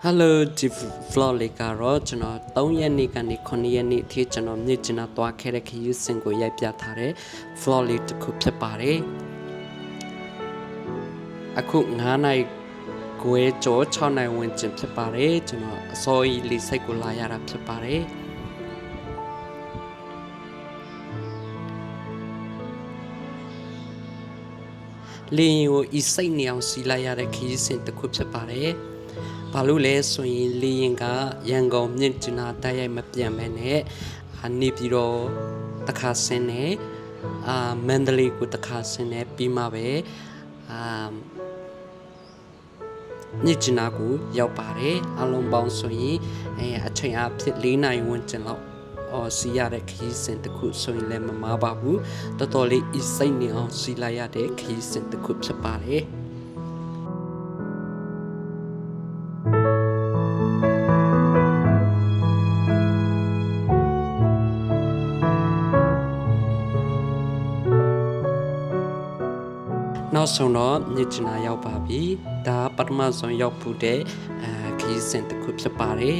Hello ဒီ vlog လေးကတော့ကျွန်တော်3ရက်နေ့ကနေ9ရက်နေ့အထိကျွန်တော်မြစ်ကျနာသွားခဲ့တဲ့ခရီးစဉ်ကိုရိုက်ပြထားတဲ့ vlog လေးတစ်ခုဖြစ်ပါတယ်အခု9နိုင်ခွဲကျော်6နိုင်ဝင်ကျင်ဖြစ်ပါတယ်ကျွန်တော်အစောကြီးလေးစိတ်ကိုလာရတာဖြစ်ပါတယ်လင်းကိုဤစိတ်နေအောင်စီလိုက်ရတဲ့ခရီးစဉ်တစ်ခုဖြစ်ပါတယ်ဘာလို့လဲဆိုရင်လေရင်ကရန်ကုန်မြင့်ကျနာတိုက်ရိုက်မပြန်မဲနဲ့နေပြီးတော့တခါဆင်းနေမန္တလေးကိုတခါဆင်းနေပြီးမှပဲမြင့်ကျနာကိုရောက်ပါတယ်အလုံးပေါင်းဆိုရင်အချိန်အဖြစ်4နိုင်ဝန်းကျင်လောက်စီရတဲ့ခရီးစဉ်တစ်ခုဆိုရင်လည်းမမားပါဘူးတော်တော်လေးဤစိတ်နေအောင်စီလိုက်ရတဲ့ခရီးစဉ်တစ်ခုဖြစ်ပါတယ်နောက်ဆုံးတော့မြစ်ကျနာရောက်ပါပြီဒါပထမဆုံးရောက်ဖို့တဲ့ခရီးစဉ်တစ်ခုဖြစ်ပါတယ်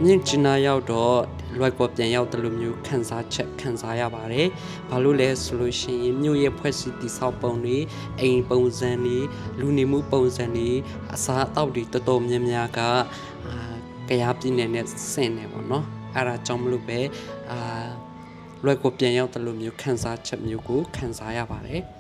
မြစ်ကျနာရောက်တော့လွိုက်ကောပြန်ရောက်တယ်လို့မျိုးခန်းစားချက်ခန်းစားရပါတယ်။ဘာလို့လဲဆိုလို့ရှိရင်မြို့ရဲ့ဖွဲ့စည်းတည်ဆောက်ပုံတွေအိမ်ပုံစံတွေလူနေမှုပုံစံတွေအစားအသောက်တွေတော်တော်များများကကြားပြည်နယ်နဲ့ဆင်နေပေါ့နော်။အဲ့ဒါကြောင့်မလို့ပဲလွိုက်ကောပြန်ရောက်တယ်လို့မျိုးခန်းစားချက်မျိုးကိုခန်းစားရပါတယ်။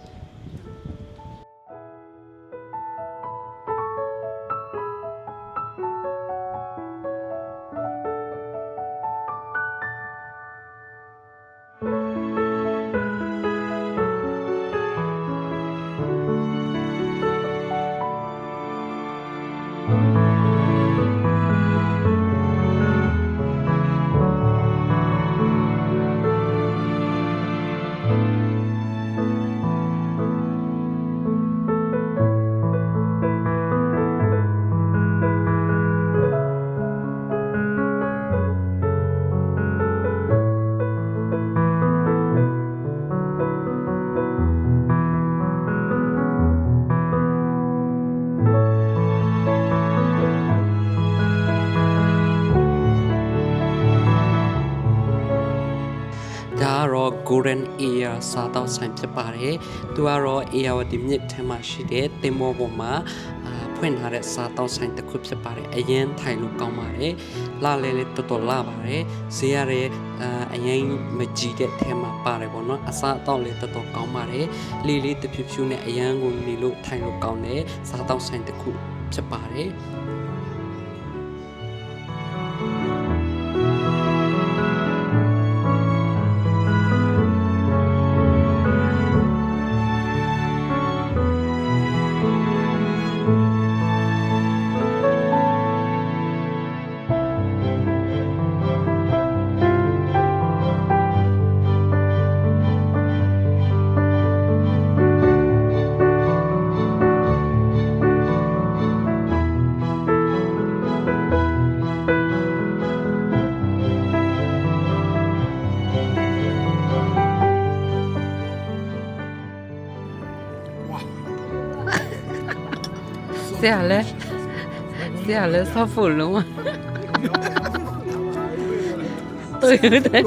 Golden Air စားတောက်ဆိုင်ဖြစ်ပါတယ်။သူကတော့ ARD မြစ်ထဲမှာရှိတဲ့တင်မောပေါ်မှာဖွင့်ထားတဲ့စားတောက်ဆိုင်တစ်ခုဖြစ်ပါတယ်။အရင်ထိုင်လို့ကောင်းပါတယ်။လာလဲတော်တော်လာပါတယ်။ဈေးရတဲ့အရင်မကြည့်တဲ့ထဲမှာပါတယ်ပေါ့နော်။အစားအသောက်လည်းတော်တော်ကောင်းပါတယ်။လေးလေးတဖြူဖြူနဲ့အရန်ကိုနေလို့ထိုင်လို့ကောင်းတဲ့စားတောက်ဆိုင်တစ်ခုဖြစ်ပါတယ်။ဆရာလည်းဆောက်ဖို့လုံးဝတွေ့တယ်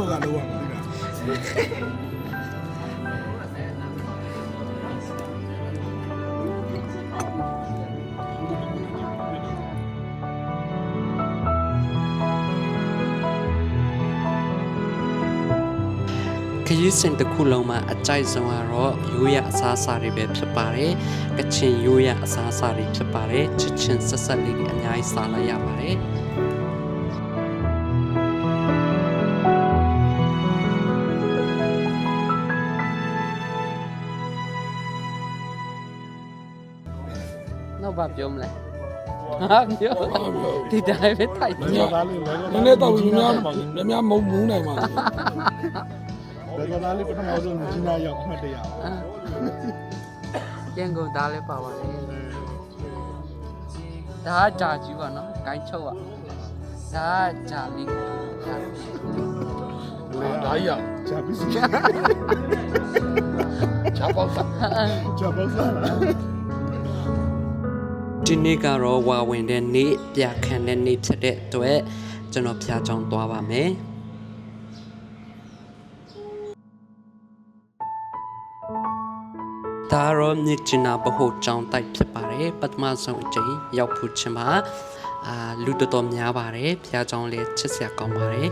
ခရီးစဉ်တစ်ခုလုံးမှာအကြိုက်ဆုံးကတော့ရိုးရအစားအစာတွေပဲဖြစ်ပါတယ်။ကချင်ရိုးရအစားအစာတွေဖြစ်ပါတယ်။ချစ်ချင်းဆက်ဆက်လေးတွေအများကြီးစားလိုက်ရပါတယ်။နောက်ပါပြောမလဲ။ဟာပြောဒီတိုင်းပဲထိုက်တယ်။နည်းနည်းတော့များမုံမူးနိုင်ပါဘူး ဒါကလည်းပထမဆုံးကြီးနာရောက်အမှတ်တရရန်ကုန်သားလည်းပါပါတယ်ဒါကကြာကြီးပါနော်ဂိုင်းချုပ်อ่ะဒါကကြာလေး ကြီးရ ဂျာပီစီ ချာပေါက်စား ဂျာဘောစား ဒီနေ့ကတော့ဝါဝင်တဲ့နေ့ပြခန့်တဲ့နေ့ဖြစ်တဲ့အတွက်ကျွန်တော်ဖျားချောင်းသွားပါမယ်ဒါရောမြစ်ချနာဘဟုချောင်းတိုက်ဖြစ်ပါတယ်ပထမဆုံးအချိန်ရောက်ဖို့ချင်ပါလူတော်တော်များပါတယ်ဖျားချောင်းလေးချစ်စရာကောင်းပါတယ်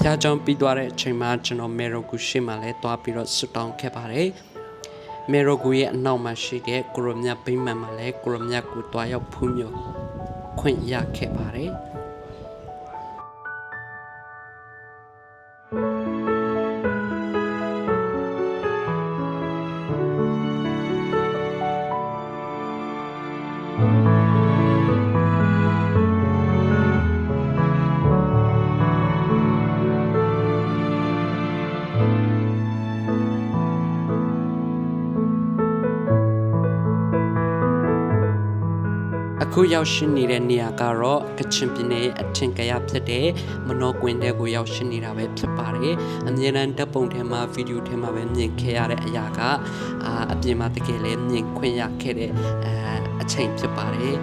ဖျားချောင်းပြီးသွားတဲ့အချိန်မှာကျွန်တော်မေရိုဂူရှေ့မှာလဲသွားပြီးတော့ဆွတောင်းခဲ့ပါတယ်မေရိုဂူရဲ့အနောက်မှာရှိတဲ့ကိုရမြတ်ဗိမ္မာန်မှာလဲကိုရမြတ်ကိုတွားရောက်ဖူးမြော်ခွင့်ရခဲ့ပါတယ်အခုရောက်ရှိနေတဲ့နေရာကတော့ကချင်ပြည်နယ်အထင်ကရဖြစ်တဲ့မနောကွင်းတဲကိုရောက်ရှိနေတာပဲဖြစ်ပါတယ်အမြဲတမ်းဓာတ်ပုံထဲမှာဗီဒီယိုထဲမှာပဲမြင်ခဲ့ရတဲ့အရာကအပြင်မှာတကယ်လည်းမြင်ခွင့်ရခဲ့တဲ့အချိန်ဖြစ်ပါတယ်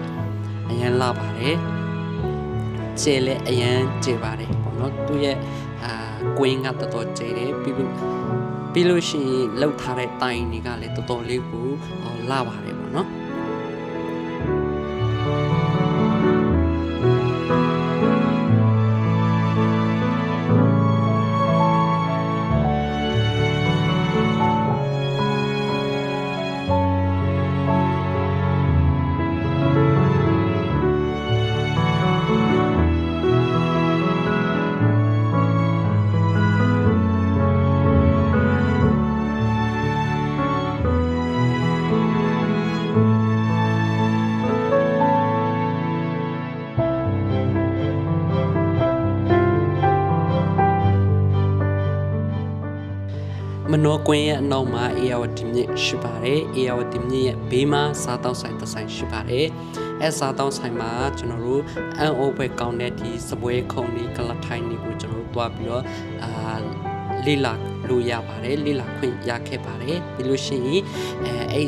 အရန်လာပါတယ်ကျဲလည်းအရန်ကျဲပါတယ်ပေါ့နော်သူရဲ့ကွင်းကတော်တော်ကျဲတယ်ပြီးလို့ရှိရင်လောက်ထားတဲ့တိုင်တွေကလည်းတော်တော်လေးကိုလာပါတယ်ပေါ့နော် မနောကွင်းရဲ့အနောက်မှာအေယာဝတီမြစ်ရှိပါတယ်အေယာဝတီမြစ်ရဲ့ဘေးမှာစားတောက်ဆိုင်တစ်ဆိုင်ရှိပါတယ်အဲစားတောက်ဆိုင်မှာကျွန်တော်တို့အန်အိုပဲကောင်းတဲ့ဒီစပွဲခုံဒီကလထိုင်းဒီကိုကျွန်တော်တို့တွားပြီးတော့လေးလာလို့ရပါတယ်လေးလာခွင့်ရခဲ့ပါတယ်ပြီးလို့ရှိရင်အဲ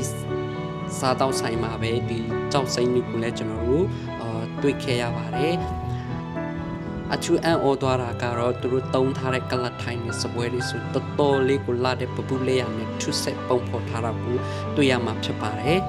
စားတောက်ဆိုင်မှာပဲဒီကြောက်စိမ့်မျိုးကိုလည်းကျွန်တော်တို့တွေ့ခဲ့ရပါတယ်အချူအန်အော်သွားတာကတော့သူတို့တုံးထားတဲ့ကလတ်ထိုင်းနဲ့စပွဲလေးဆိုတော်တော်လေးကိုလာတဲ့ပပူလေးရနဲ့ထုဆက်ပုံဖော်ထားတာကိုတွေ့ရမှာဖြစ်ပါတယ်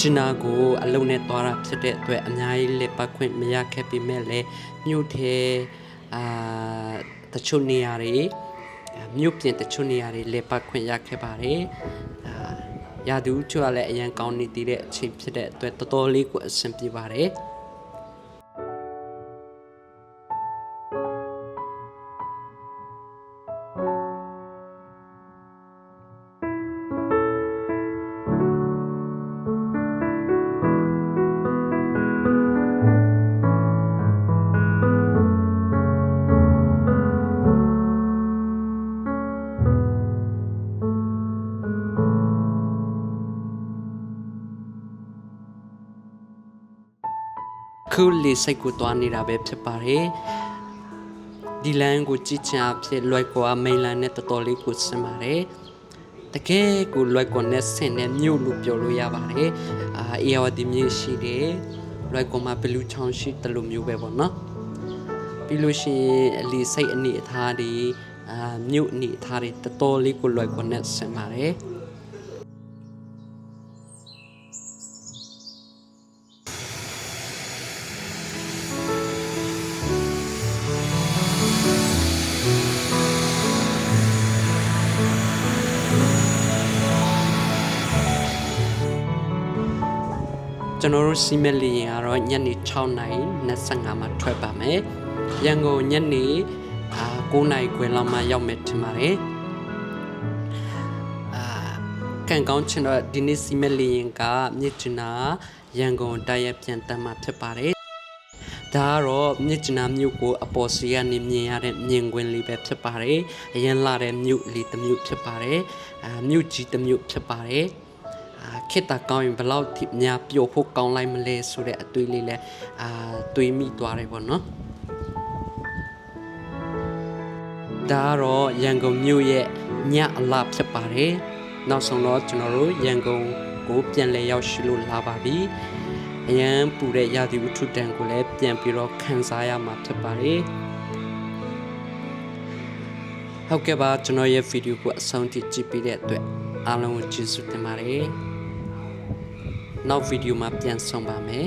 ဂျင်နာကိုအလုံးနဲ့သွားတာဖြစ်တဲ့အတွက်အများကြီးလက်ပတ်ခွင့်မရခဲ့ပေမဲ့လည်းမြို့ထဲတချို့နေရာတွေမြို့ပြင်တချို့နေရာတွေလက်ပတ်ခွင့်ရခဲ့ပါတယ်ရာသူချို့ကလည်းအရန်ကောင်းနေသေးတဲ့အချိန်ဖြစ်တဲ့အတွက်တော်တော်လေးကိုအဆင်ပြေပါတယ်ခုလေးစိတ်ကိုတွားနေတာပဲဖြစ်ပါတယ်ဒီလမ်းကိုကြည့်ချင်အဖြစ်လွိုက်ကွာမိန်လန်နဲ့တော်တော်လေးကိုဆင်ပါတယ်တကယ်ကိုလွိုက်ကွာနဲ့ဆင်တဲ့မြို့လို့ပြောလို့ရပါတယ်အေယာဝတီမြို့ရှိတယ်လွိုက်ကွာမှာဘလူးချောင်းရှိတယ်လို့မျိုးပဲပေါ့နော်ပြီးလို့ရှိရင်အလီစိတ်အနေအထားတွေမြို့အနေအထားတွေတော်တော်လေးကိုလွိုက်ကွာနဲ့ဆင်ပါတယ်ကျွန်တော်တို့စီမက်လီရင်ကတော့ညနေ6:25မှာထွက်ပါမယ်။ရန်ကုန်ညနေ9:00ခွဲလောက်မှရောက်မယ်ထင်ပါတယ်။ကန်ကောင်းချင်တော့ဒီနေ့စီမက်လီရင်ကမြစ်ကျနာရန်ကုန်တိုက်ရိုက်ပြန်တက်မှာဖြစ်ပါတယ်။ဒါကတော့မြစ်ကျနာမြို့ကိုအပေါ်စီကနေမြင်ရတဲ့မြင်ကွင်းလေးပဲဖြစ်ပါတယ်။အရင်လာတဲ့မြို့လေးတစ်မြို့ဖြစ်ပါတယ်။မြို့ကြီးတစ်မြို့ဖြစ်ပါတယ်။ခေတ္တကောင်းရင်ဘလောက်ထိများပျော်ဖို့ကောင်းလိုက်မလဲဆိုတဲ့အတွေးလေးလဲတွေးမိသွားတယ်ပေါ့နော်ဒါကတော့ရန်ကုန်မြို့ရဲ့ညအလားဖြစ်ပါတယ်နောက်ဆုံးတော့ကျွန်တော်တို့ရန်ကုန်ကိုပြန်လည်ရောက်ရှိလို့လာပါပြီအရန်ပူတဲ့ရာသီဥတုတန်ကိုလည်းပြန်ပြီးတော့ခန်းစားရမှာဖြစ်ပါတယ်ဟုတ်ကဲ့ပါကျွန်တော်ရဲ့ဗီဒီယိုကိုအဆုံးထိကြည့်ပေးတဲ့အတွက်အားလုံးကိုကျေးဇူးတင်ပါတယ်နောက်ဗီဒီယိုမှာပြန်ဆောင်ပါမယ်